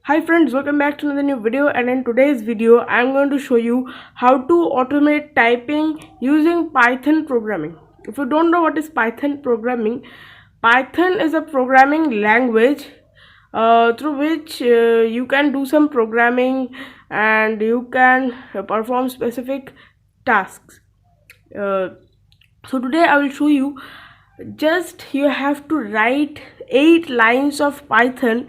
Hi friends, welcome back to another new video, and in today's video I am going to show you how to automate typing using Python programming. If you don't know what is Python programming, Python is a programming language through which you can do some programming and you can perform specific tasks. Uh, so today I will show you. Just you have to write 8 lines of Python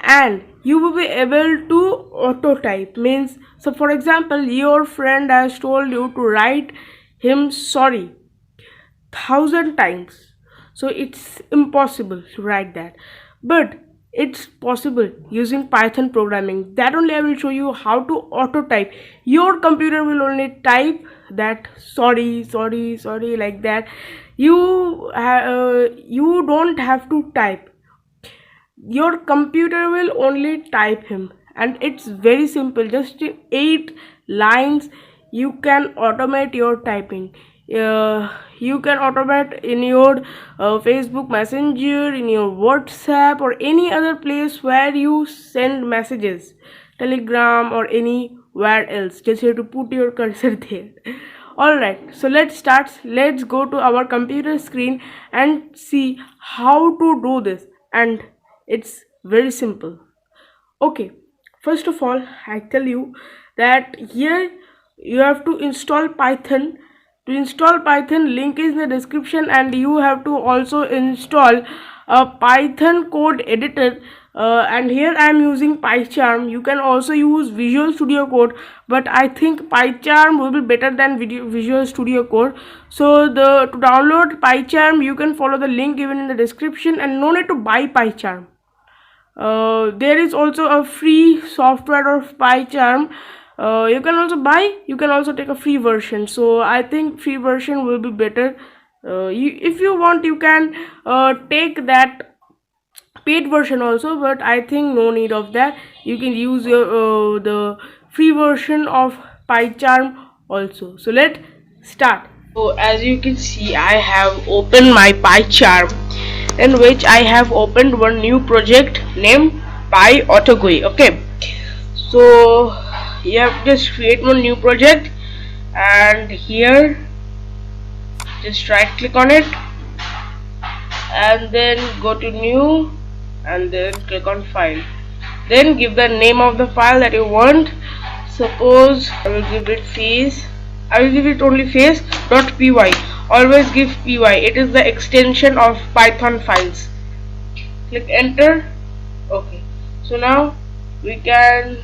and you will be able to autotype. Means, so for example, your friend has told you to write him sorry 1,000 times, so it's impossible to write that, but it's possible using Python programming. That only I will show you how to auto type. Your computer will only type that sorry sorry sorry like that. You don't have to type, your computer will only type him, and it's very simple. Just 8 lines you can automate your typing. You can automate in your Facebook Messenger, in your WhatsApp, or any other place where you send messages, Telegram or anywhere else. Just have to put your cursor there. Alright, so let's start. Let's go to our computer screen and see how to do this, and it's very simple. Okay, first of all, I tell you that here you have to install Python. To install Python, link is in the description, and you have to also install a Python code editor. And here I am using PyCharm. You can also use Visual Studio Code, but I think PyCharm will be better than Visual Studio Code. So to download PyCharm, you can follow the link given in the description, and no need to buy PyCharm. There is also a free software of PyCharm. You can also buy, you can also take a free version. So I think free version will be better. If you want, you can take that paid version also, but I think no need of that. You can use your the free version of PyCharm also. So let's start. So as you can see, I have opened my PyCharm, in which I have opened one new project named Autotype. Okay, so you have to just create one new project, and here just right click on it and then go to new and then click on file, then give the name of the file that you want. Suppose I will give it face, I will give it only face.py. Always give py, it is the extension of Python files. Click enter. Okay, so now we can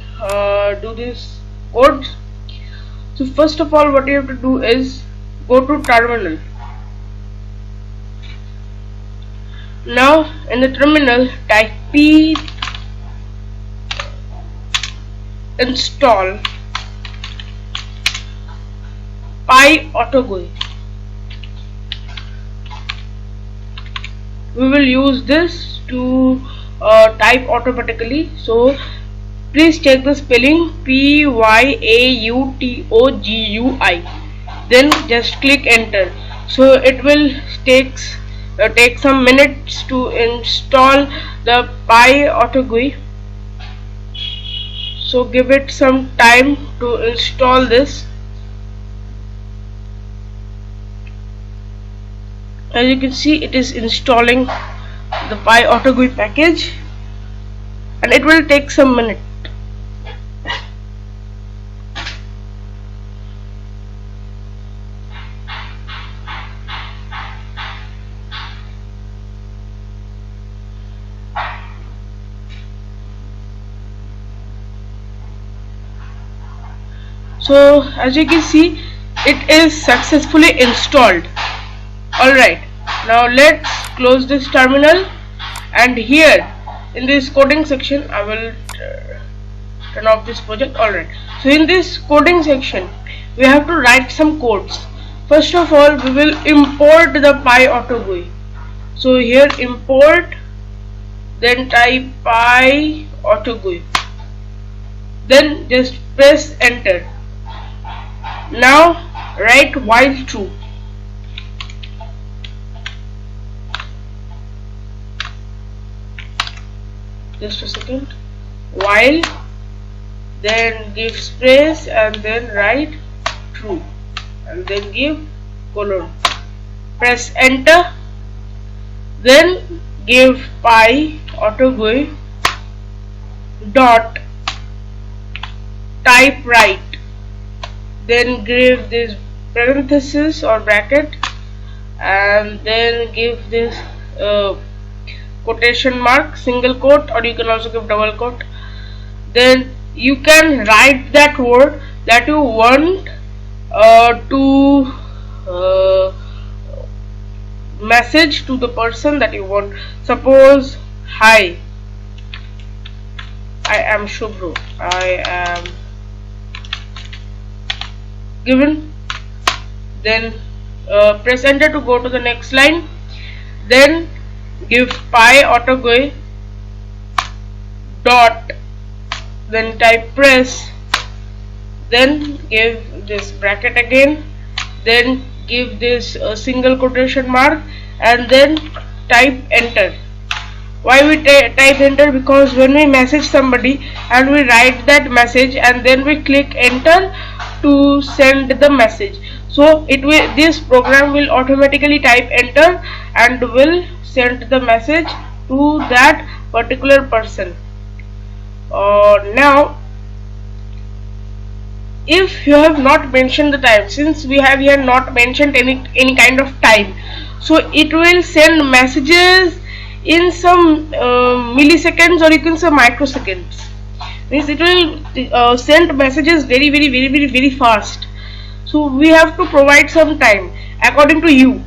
do this code. So first of all, what you have to do is go to terminal. Now in the terminal type p install Autotype. We will use this to type automatically, so please check the spelling PYAUTOGUI, then just click enter. So it will take some minutes to install the Autotype, so give it some time to install this. As you can see, it is installing the Autotype package, and it will take some minute. So as you can see, it is successfully installed. Alright, now let's close this terminal, and here in this coding section I will turn off this project. Alright, so in this coding section we have to write some codes. First of all, we will import the Autotype. So here import, then type Autotype, then just press enter. Now write while true. Just a second. while, then give space and then write true and then give colon. Press enter, then give pi autotype dot type right, then give this parenthesis or bracket and then give this quotation mark, single quote, or you can also give double quote. Then you can write that word that you want to message to the person that you want. Suppose, hi, I am Shubhru, I am given, then press enter to go to the next line, then give pi autotype dot, then type press, then give this bracket again, then give this single quotation mark and then type enter. Why we type enter? Because when we message somebody and we write that message and then we click enter to send the message, so this program will automatically type enter and will send the message to that particular person. Now if you have not mentioned the time, since we have here not mentioned any kind of time, so it will send messages in some milliseconds, or you can say microseconds. Means it will send messages very fast. So we have to provide some time according to you.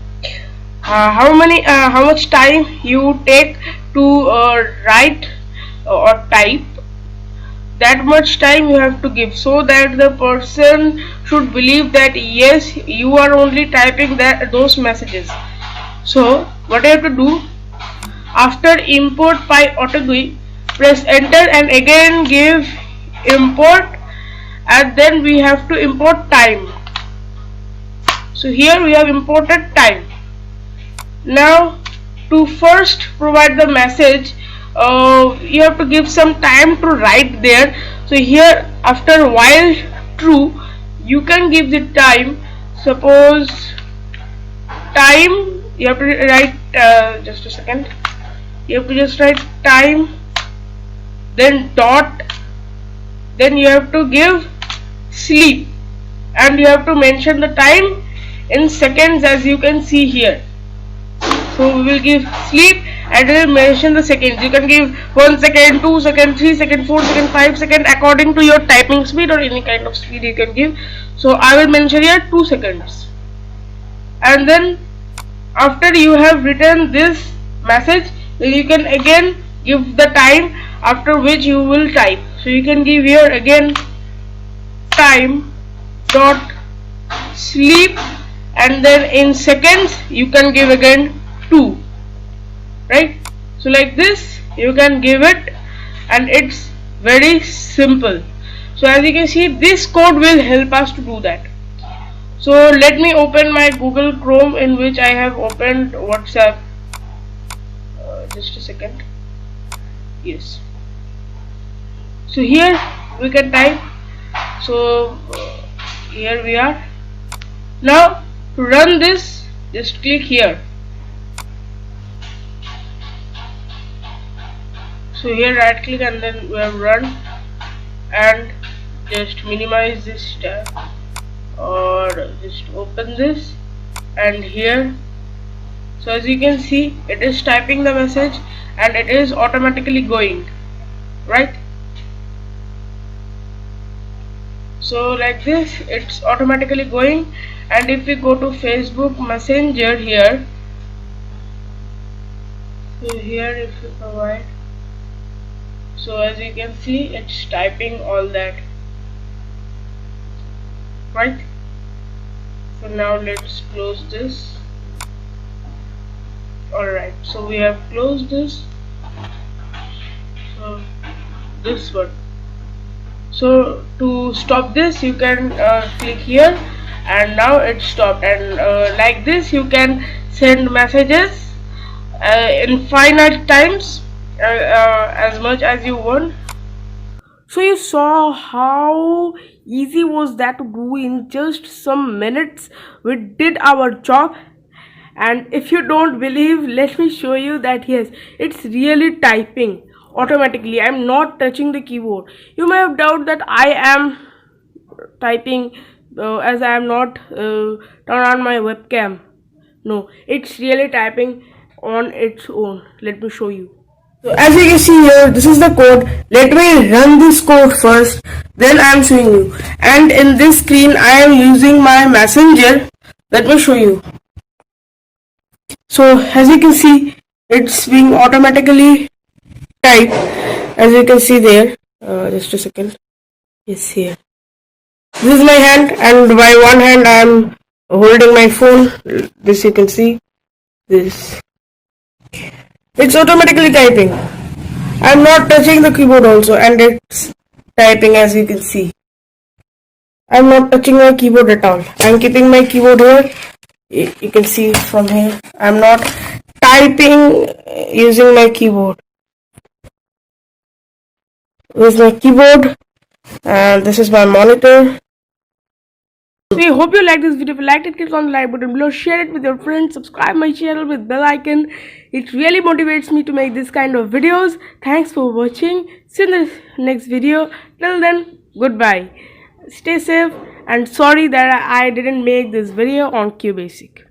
How much time you take to write or type, that much time you have to give, so that the person should believe that yes, you are only typing those messages. So what you have to do, after import pi autotype, press enter and again give import, and then we have to import time. So here we have imported time. Now to first provide the message, you have to give some time to write there. So here after while true, you can give the time. Suppose time, you have to write just a second, you have to just write time, then dot, then you have to give sleep and you have to mention the time in seconds, as you can see here. So we will give sleep and we will mention the seconds. You can give 1 second, 2 second, 3 second, 4 second, 5 second, according to your typing speed or any kind of speed you can give. So I will mention here 2 seconds. And then after you have written this message, then you can again give the time after which you will type. So you can give here again time dot sleep, and then in seconds you can give again 2, right? So like this you can give it, and it's very simple. So as you can see, this code will help us to do that. So let me open my Google Chrome in which I have opened WhatsApp. Just a second. Yes. So here we can type. So here we are. Now to run this, just click here. So here right click and then we have run, and just minimize this tab or just open this, and here, so as you can see, it is typing the message and it is automatically going, right? So like this it's automatically going. And if we go to Facebook Messenger here, so here if you provide, so as you can see it's typing all that, right? So now let's close this. Alright, so we have closed this. So this one. So to stop this you can click here, and now it's stopped. And like this you can send messages infinite times, as much as you want. So you saw how easy was that to do. In just some minutes we did our job. And if you don't believe, let me show you that yes, it's really typing automatically. I'm not touching the keyboard. You may have doubt that I am typing as I am not turn on my webcam. No, it's really typing on its own. Let me show you. So as you can see here, this is the code. Let me run this code first, then I am showing you. And in this screen I am using my messenger. Let me show you. So as you can see, it's being automatically typed. As you can see there, just a second. Yes, here. This is my hand, and by one hand I am holding my phone. This you can see. This. It's automatically typing. I'm not touching the keyboard also, and it's typing as you can see. I'm not touching my keyboard at all. I'm keeping my keyboard here. You can see from here. I'm not typing using my keyboard. This is my keyboard, and this is my monitor. So I hope you liked this video. If you liked it, click on the like button below, share it with your friends, subscribe my channel with bell icon. It really motivates me to make this kind of videos. Thanks for watching. See you in the next video. Till then, goodbye. Stay safe, and sorry that I didn't make this video on QBasic.